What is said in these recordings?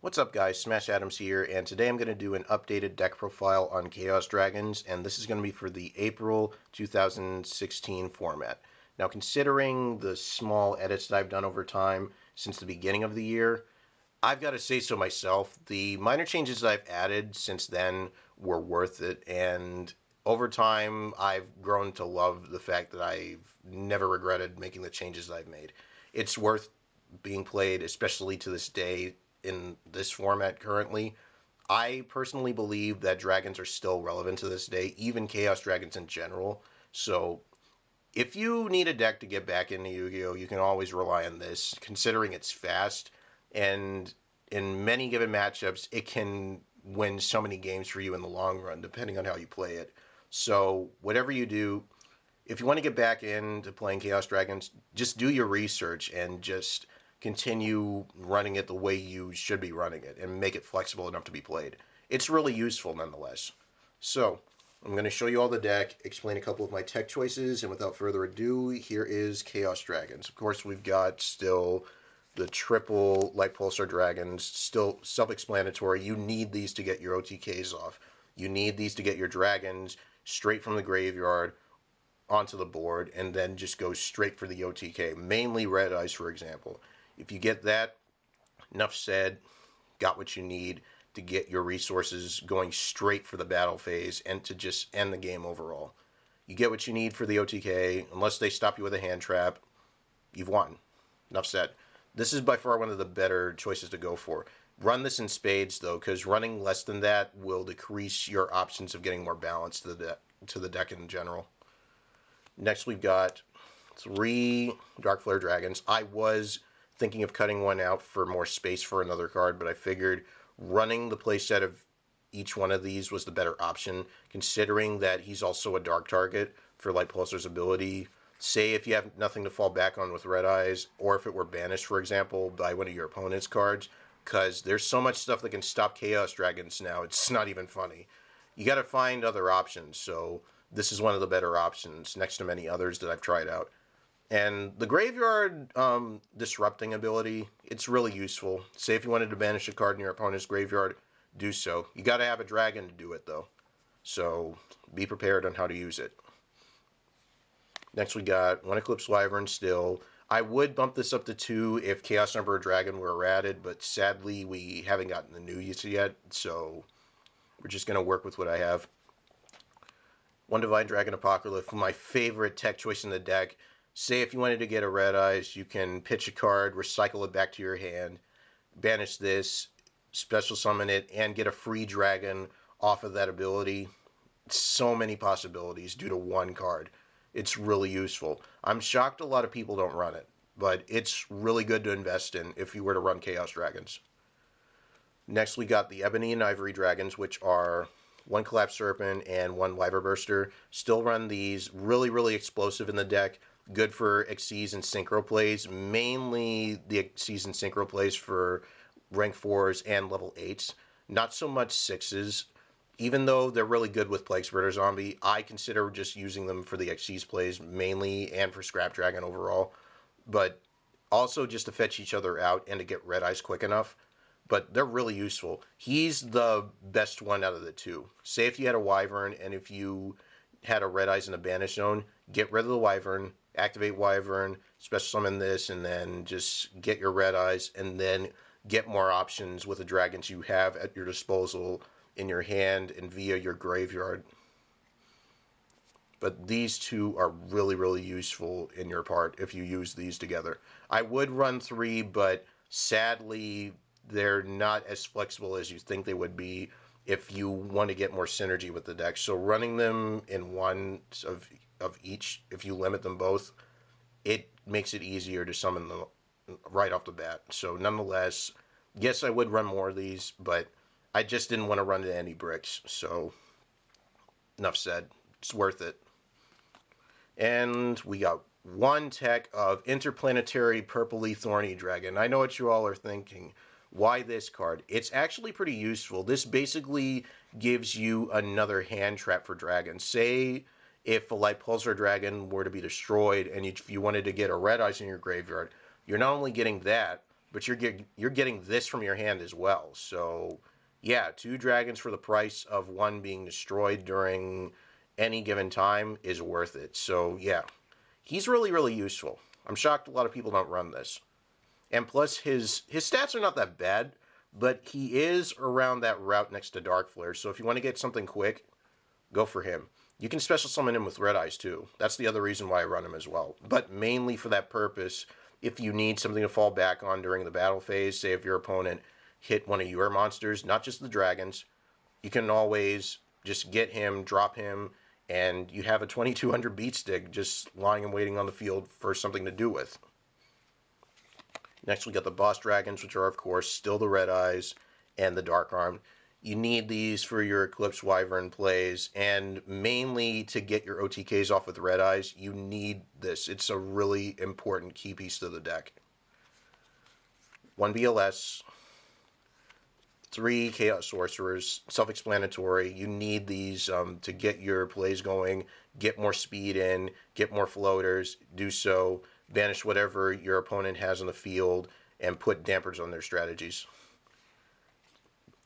What's up guys, Smash Adams here, and today I'm going to do an updated deck profile on Chaos Dragons, and this is going to be for the April 2016 format. Now considering the small edits that I've done over time since the beginning of the year, I've got to say so myself, the minor changes that I've added since then were worth it, and over time I've grown to love the fact that I've never regretted making the changes that I've made. It's worth being played, especially to this day, in this format currently. I personally believe that dragons are still relevant to this day, even Chaos Dragons in general. So if you need a deck to get back into Yu-Gi-Oh, you can always rely on this, considering it's fast, and in many given matchups, it can win so many games for you in the long run, depending on how you play it. So whatever you do, if you want to get back into playing Chaos Dragons, just do your research and just continue running it the way you should be running it and make it flexible enough to be played. It's really useful nonetheless. So I'm going to show you all the deck, explain a couple of my tech choices, and without further ado, here is Chaos Dragons. Of course, we've got still the triple Lightpulsar Dragons, still self-explanatory. You need these to get your OTKs off. You need these to get your dragons straight from the graveyard onto the board and then just go straight for the OTK, mainly Red Eyes, for example. If you get that, enough said, got what you need to get your resources going straight for the battle phase and to just end the game overall. You get what you need for the OTK. Unless they stop you with a hand trap, you've won. Enough said. This is by far one of the better choices to go for. Run this in spades, though, because running less than that will decrease your options of getting more balance to the deck in general. Next, we've got 3 Darkflare Dragons. I was thinking of cutting one out for more space for another card, but I figured running the playset of each one of these was the better option, considering that he's also a dark target for Lightpulsar's ability. Say if you have nothing to fall back on with Red Eyes, or if it were banished, for example, by one of your opponent's cards, because there's so much stuff that can stop Chaos Dragons now, it's not even funny. You got to find other options, so this is one of the better options, next to many others that I've tried out. And the graveyard disrupting ability, it's really useful. Say if you wanted to banish a card in your opponent's graveyard, do so. You got to have a dragon to do it, though. So be prepared on how to use it. Next we got 1 Eclipse Wyvern still. I would bump this up to 2 if Chaos Sorcerer Dragon were added, but sadly we haven't gotten the news yet, so we're just going to work with what I have. 1 Divine Dragon Apocralyph, my favorite tech choice in the deck. Say if you wanted to get a Red Eyes, you can pitch a card, recycle it back to your hand, banish this, special summon it, and get a free dragon off of that ability. So many possibilities due to one card. It's really useful. I'm shocked a lot of people don't run it, but it's really good to invest in if you were to run Chaos Dragons. Next we got the Ebony and Ivory Dragons, which are 1 Collapserpent and 1 Wyverburster. Still run these. Really explosive in the deck. Good for Xyz and Synchro plays, mainly the Xyz and Synchro plays for rank 4s and level 8s. Not so much 6s. Even though they're really good with Plaguespreader Zombie, I consider just using them for the Xyz plays mainly and for Scrap Dragon overall. But also just to fetch each other out and to get Red Eyes quick enough. But they're really useful. He's the best one out of the 2. Say if you had a Wyvern and if you had a Red Eyes in a Banish Zone, get rid of the Wyvern, activate Wyvern, special summon this, and then just get your Red Eyes, and then get more options with the dragons you have at your disposal in your hand and via your graveyard. But these 2 are really useful in your part if you use these together. I would run 3, but sadly they're not as flexible as you think they would be if you want to get more synergy with the deck. So running them in one of each, if you limit them both, it makes it easier to summon them right off the bat. So nonetheless, yes, I would run more of these, but I just didn't want to run into any bricks. So enough said. It's worth it. And we got 1 tech of Interplanetarypurplythorny Dragon. I know what you all are thinking. Why this card? It's actually pretty useful. This basically gives you another hand trap for dragons. Say if a Lightpulsar Dragon were to be destroyed and if you wanted to get a Red Eyes in your graveyard, you're not only getting that, but you're getting this from your hand as well. So yeah, 2 dragons for the price of 1 being destroyed during any given time is worth it. So yeah, he's really, really useful. I'm shocked a lot of people don't run this. And plus, his stats are not that bad, but he is around that route next to Darkflare. So if you want to get something quick, go for him. You can special summon him with Red Eyes too. That's the other reason why I run him as well. But mainly for that purpose, if you need something to fall back on during the battle phase, say if your opponent hit one of your monsters, not just the dragons, you can always just get him, drop him, and you have a 2200 beat stick just lying and waiting on the field for something to do with. Next we got the boss dragons, which are of course still the Red Eyes and the Dark Arm. You need these for your Eclipse Wyvern plays, and mainly to get your OTKs off with Red Eyes, you need this. It's a really important key piece to the deck. 1 BLS, 3 Chaos Sorcerers, self-explanatory. You need these to get your plays going, get more speed in, get more floaters, do so, banish whatever your opponent has on the field, and put dampers on their strategies.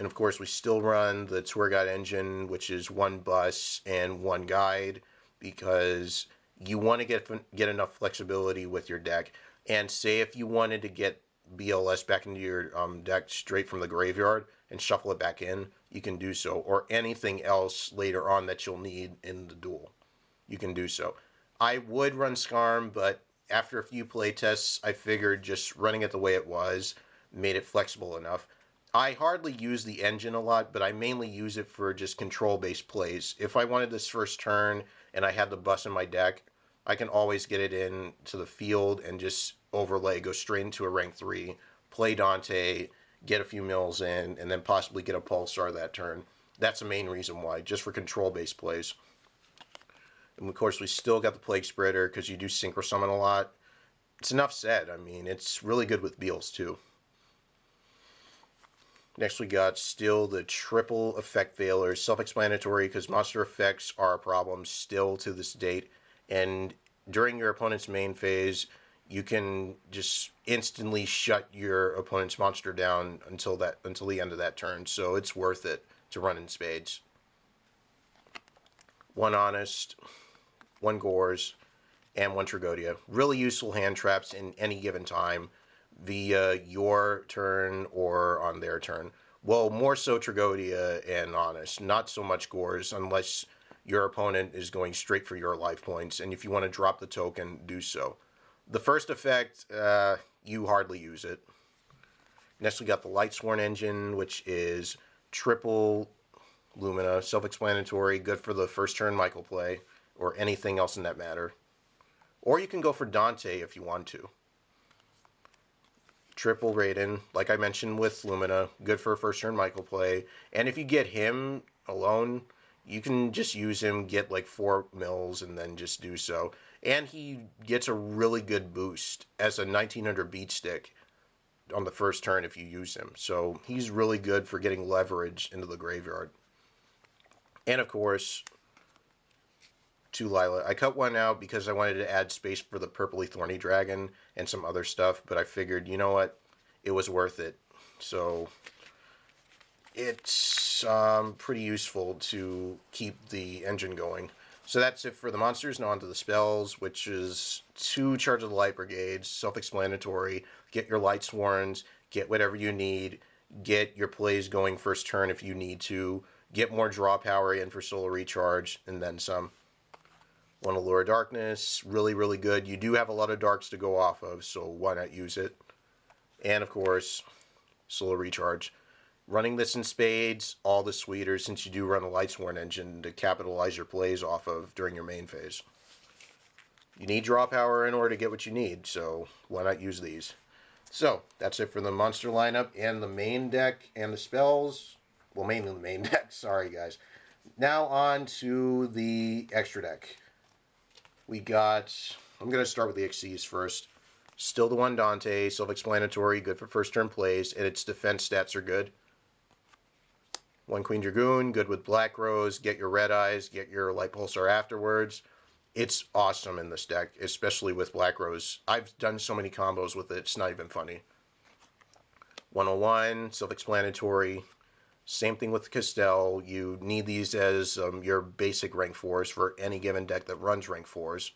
And of course, we still run the Tour Guide engine, which is 1 bus and 1 guide, because you want to get enough flexibility with your deck. And say if you wanted to get BLS back into your deck straight from the graveyard and shuffle it back in, you can do so. Or anything else later on that you'll need in the duel, you can do so. I would run Skarm, but after a few play tests, I figured just running it the way it was made it flexible enough. I hardly use the engine a lot, but I mainly use it for just control-based plays. If I wanted this first turn and I had the bus in my deck, I can always get it in to the field and just overlay, go straight into a rank 3, play Dante, get a few mills in, and then possibly get a Pulsar that turn. That's the main reason why, just for control-based plays. And of course, we still got the Plaguespreader because you do Synchro Summon a lot. It's enough said. I mean, it's really good with Beelze too. Next we got still the triple effect veilers, self-explanatory because monster effects are a problem still to this date. And during your opponent's main phase, you can just instantly shut your opponent's monster down until the end of that turn. So it's worth it to run in spades. 1 Honest, 1 Gorz, and 1 Trageodia. Really useful hand traps in any given time via your turn or on their turn. Well, more so Trageodia and Honest, not so much Gorz unless your opponent is going straight for your life points, and if you want to drop the token, do so. The first effect, you hardly use it. Next we got the Lightsworn Engine, which is triple Lumina, self-explanatory, good for the first turn Michael play, or anything else in that matter. Or you can go for Dante if you want to. Triple Raiden, like I mentioned with Lumina, good for first turn Michael play. And if you get him alone, you can just use him, get like 4 mills, and then just do so. And he gets a really good boost as a 1900 beat stick on the first turn if you use him. So he's really good for getting leverage into the graveyard. And of course, 2 Lyla. I cut 1 out because I wanted to add space for the Purplythorny Dragon and some other stuff, but I figured, you know what, it was worth it. So it's pretty useful to keep the engine going. So that's it for the monsters. Now on to the spells, which is 2 Charge of the Light Brigades, self-explanatory. Get your Lightsworns, get whatever you need, get your plays going first turn if you need to, get more draw power in for solar recharge, and then some. 1 Allure of Darkness, really, really good. You do have a lot of darks to go off of, so why not use it? And of course, solar recharge. Running this in spades, all the sweeter since you do run a Lightsworn Engine to capitalize your plays off of during your main phase. You need draw power in order to get what you need, so why not use these? So, that's it for the monster lineup and the main deck and the spells. Well, mainly the main deck, sorry guys. Now on to the extra deck. We got, I'm going to start with the XCs first. Still the 1 Dante, self-explanatory, good for first turn plays, and its defense stats are good. 1 Queen Dragoon, good with Black Rose, get your Red Eyes, get your Lightpulsar afterwards. It's awesome in this deck, especially with Black Rose. I've done so many combos with it, it's not even funny. 101, self-explanatory. Same thing with Castel. You need these as your basic rank 4s for any given deck that runs rank 4s.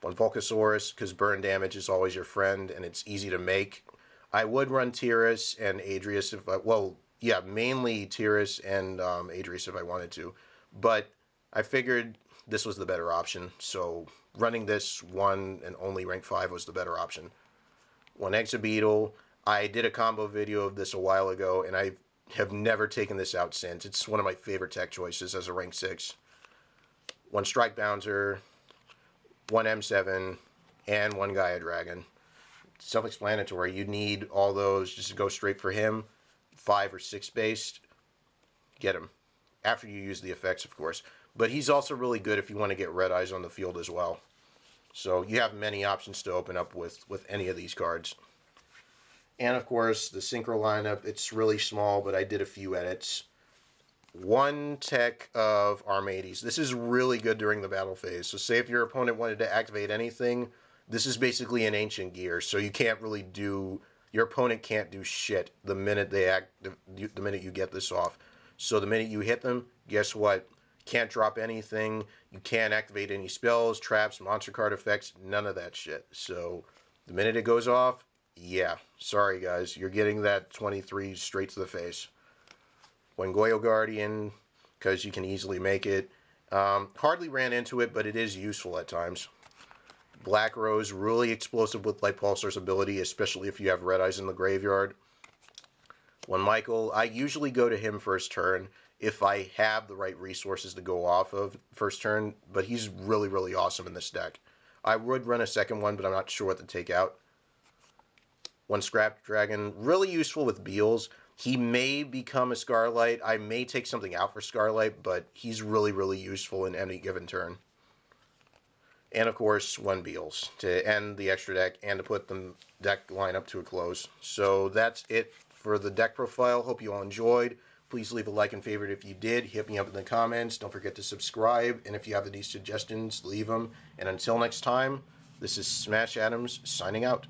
1 Volcasaurus, because burn damage is always your friend, and it's easy to make. I would run Tyrus and Adrius if I... Well, yeah, mainly Tyrus and Adrius if I wanted to. But I figured this was the better option, so running this one and only rank 5 was the better option. 1 Exobeetle. I did a combo video of this a while ago, and I have never taken this out since. It's one of my favorite tech choices as a rank 6. 1 Strike Bouncer, 1 M7, and 1 Gaia Dragon. Self-explanatory. You need all those just to go straight for him. 5 or 6 based. Get him. After you use the effects, of course. But he's also really good if you want to get red eyes on the field as well. So you have many options to open up with any of these cards. And of course, the Synchro lineup, it's really small, but I did a few edits. 1 tech of Armades. This is really good during the battle phase. So say if your opponent wanted to activate anything, this is basically an ancient gear. So you can't really do, your opponent can't do shit the minute the minute you get this off. So the minute you hit them, guess what? Can't drop anything. You can't activate any spells, traps, monster card effects, none of that shit. So the minute it goes off, yeah, sorry guys, you're getting that 23 straight to the face. 1 Goyo Guardian, because you can easily make it. Hardly ran into it, but it is useful at times. Black Rose, really explosive with Lightpulsar's ability, especially if you have red eyes in the graveyard. 1 Michael, I usually go to him first turn if I have the right resources to go off of first turn, but he's really, really awesome in this deck. I would run a second one, but I'm not sure what to take out. 1 Scrap Dragon, really useful with Beelze. He may become a Scarlight. I may take something out for Scarlight, but he's really, really useful in any given turn. And of course, 1 Beelze to end the extra deck and to put the deck lineup to a close. So that's it for the deck profile. Hope you all enjoyed. Please leave a like and favorite if you did. Hit me up in the comments. Don't forget to subscribe. And if you have any suggestions, leave them. And until next time, this is Smash Adams signing out.